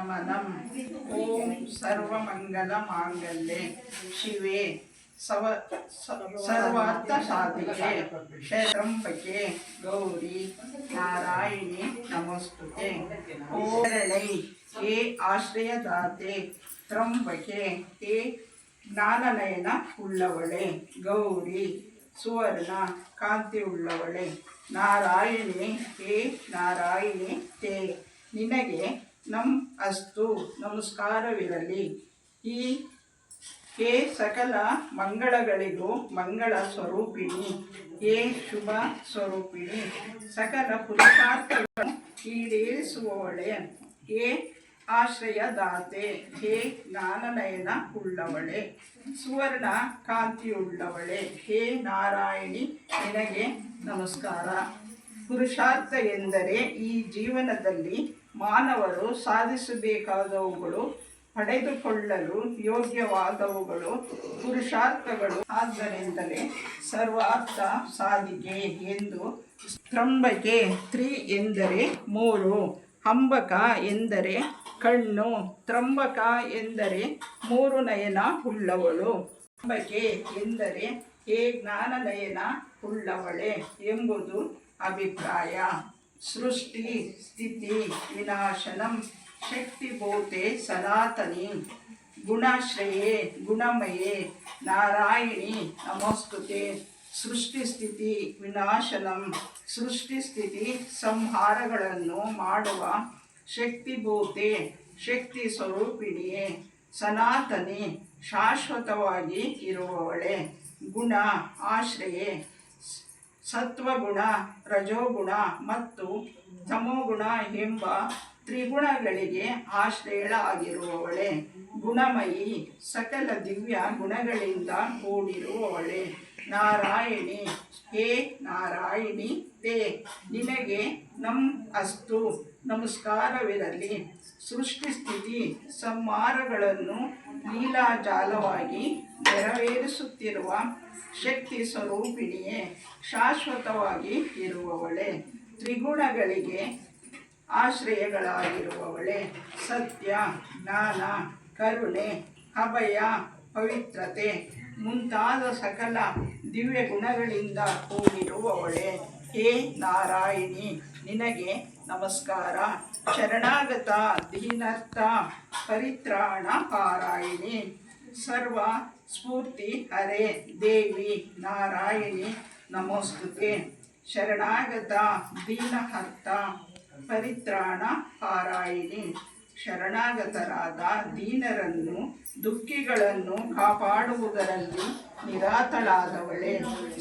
नमनम ओम सर्वमंगल मांगल्ये शिवे सर्वार्थ साधिके शरण्ये गौरी नारायणी नमोस्तुते। ओरणै हे आश्रयदाते त्र्यंबके हे ಜ್ಞಾನನಯನ ಉಳ್ಳವಳೆ ಗೌರಿ ಸುವರ್ಣ ಕಾಂತಿ ಉಳ್ಳವಳೆ ನಾರಾಯಣಿ ಹೇ ನಾರಾಯಣಿ ತೇ ನಿನಗೆ ಅಸ್ತು ನಮಸ್ಕಾರವಿರಲಿ. ಈ ಹೇ ಸಕಲ ಮಂಗಳಗಳಿಗೂ ಮಂಗಳ ಸ್ವರೂಪಿಣಿ ಹೇ ಶುಭ ಸ್ವರೂಪಿಣಿ ಸಕಲ ಪುರುಷಾರ್ಥಗಳನ್ನು ಈಡೇರಿಸುವವಳೆ ಹೇ ಆಶ್ರಯದಾತೆ ಹೇ ಜ್ಞಾನನಯನ ಉಳ್ಳವಳೆ ಸುವರ್ಣ ಕಾಂತಿಯುಳ್ಳವಳೆ ಹೇ ನಾರಾಯಣಿ ನಿನಗೆ ನಮಸ್ಕಾರ. ಪುರುಷಾರ್ಥ ಎಂದರೆ ಈ ಜೀವನದಲ್ಲಿ ಮಾನವರು ಸಾಧಿಸಬೇಕಾದವುಗಳು, ಪಡೆದುಕೊಳ್ಳಲು ಯೋಗ್ಯವಾದವುಗಳು ಪುರುಷಾರ್ಥಗಳು. ಆದ್ದರಿಂದಲೇ ಸರ್ವಾರ್ಥ ಸಾಧಿಕೆ ಎಂದು. ತ್ರ್ಯಂಬಕೆ ತ್ರಿ ಎಂದರೆ ಮೂರು, ಅಂಬಕ ಎಂದರೆ ಕಣ್ಣು, ತ್ರ್ಯಂಬಕ ಎಂದರೆ ಮೂರು ನಯನ ಉಳ್ಳವಳು, ಅಂಬಕೆ ಎಂದರೆ ಹೇ ಜ್ಞಾನನಯನ ಉಳ್ಳವಳೆ ಎಂಬುದು ಅಭಿಪ್ರಾಯ. ಸೃಷ್ಟಿ ಸ್ಥಿತಿ ವಿನಾಶನಂ ಶಕ್ತಿಭೂತೆ ಸನಾತನಿ ಗುಣಾಶ್ರಯೇ ಗುಣಮಯೇ ನಾರಾಯಣಿ ನಮೋಸ್ತುತೆ. ಸೃಷ್ಟಿ ಸ್ಥಿತಿ ವಿನಾಶನಂ ಸೃಷ್ಟಿ ಸ್ಥಿತಿ ಸಂಹಾರಗಳನ್ನು ಮಾಡುವ ಶಕ್ತಿಭೂತೆ ಶಕ್ತಿ ಸ್ವರೂಪಿಣಿಯೇ ಸನಾತನಿ ಶಾಶ್ವತವಾಗಿ ಇರುವವಳೆ ಗುಣ ಆಶ್ರಯೇ ಸತ್ವಗುಣ ರಜೋಗುಣ ಮತ್ತು ತಮೋಗುಣ ಎಂಬ ತ್ರಿಗುಣಗಳಿಗೆ ಆಶ್ರಯಳಾಗಿರುವವಳೆ ಗುಣಮಯಿ ಸಕಲ ದಿವ್ಯ ಗುಣಗಳಿಂದ ಕೂಡಿರುವವಳೆ ನಾರಾಯಣಿ ಹೇ ನಾರಾಯಣಿ ತೇ ನಿನಗೆ ಅಸ್ತು ನಮಸ್ಕಾರವಿರಲಿ. ಸೃಷ್ಟಿ ಸ್ಥಿತಿ ಸಂಹಾರಗಳನ್ನು ಲೀಲಾಜಾಲವಾಗಿ ನೆರವೇರಿಸುತ್ತಿರುವ ಶಕ್ತಿ ಸ್ವರೂಪಿಣಿಯೇ ಶಾಶ್ವತವಾಗಿ ಇರುವವಳೆ ತ್ರಿಗುಣಗಳಿಗೆ ಆಶ್ರಯಗಳಾಗಿರುವವಳೆ ಸತ್ಯ ಜ್ಞಾನ ಕರುಣೆ ಅಭಯ ಪವಿತ್ರತೆ ಮುಂತಾದ ಸಕಲ ದಿವ್ಯ ಗುಣಗಳಿಂದ ಕೂಡಿರುವವಳೆ ಹೇ ನಾರಾಯಣಿ ನಿನಗೆ ನಮಸ್ಕಾರ. ಶರಣಾಗತ ದೀನರ್ಥ ಪರಿತ್ರಾಣ ಪಾರಾಯಣಿ ಸರ್ವ ಸ್ಫೂರ್ತಿ ಹರೇ ದೇವಿ ನಾರಾಯಣಿ ನಮೋಸ್ತುತೆ. ಶರಣಾಗತ ದೀನಹರ್ತ ಪರಿತ್ರಾಣ ಪಾರಾಯಣಿ ಶರಣಾಗತರಾದ ದೀನರನ್ನು ದುಃಖಿಗಳನ್ನು ಕಾಪಾಡುವುದರಲ್ಲಿ ನಿರಾತಳಾದವಳೆ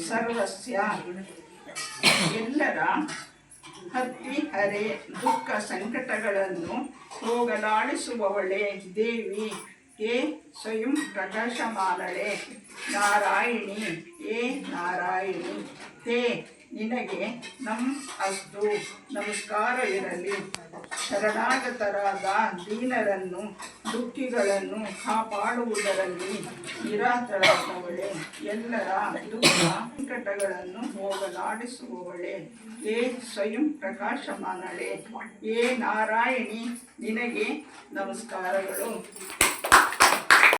ಸರ್ವಸ್ಯ ಎಲ್ಲರ ಹತ್ತಿ ಹರೆ ದುಃಖ ಸಂಕಟಗಳನ್ನು ಹೋಗಲಾಡಿಸುವವಳೆ ದೇವಿ ಹೇ ಸ್ವಯಂ ಪ್ರಕಾಶಮಾನಳೆ ನಾರಾಯಣಿ ಹೇ ನಾರಾಯಣಿ ತೇ ನಿನಗೆ ಅಸ್ತು ನಮಸ್ಕಾರವಿರಲಿ. ಶರಣಾಗತರಾದ ದೀನರನ್ನು ದುಃಖಿಗಳನ್ನು ಕಾಪಾಡುವುದರಲ್ಲಿ ನಿರಾತಳಾದವಳೆ ಎಲ್ಲರ ದುಃಖ ಸಂಕಟಗಳನ್ನು ಹೋಗಲಾಡಿಸುವವಳೆ ಹೇ ಸ್ವಯಂ ಪ್ರಕಾಶಮಾನಳೆ ಹೇ ನಾರಾಯಣಿ ನಿನಗೆ ನಮಸ್ಕಾರಗಳು.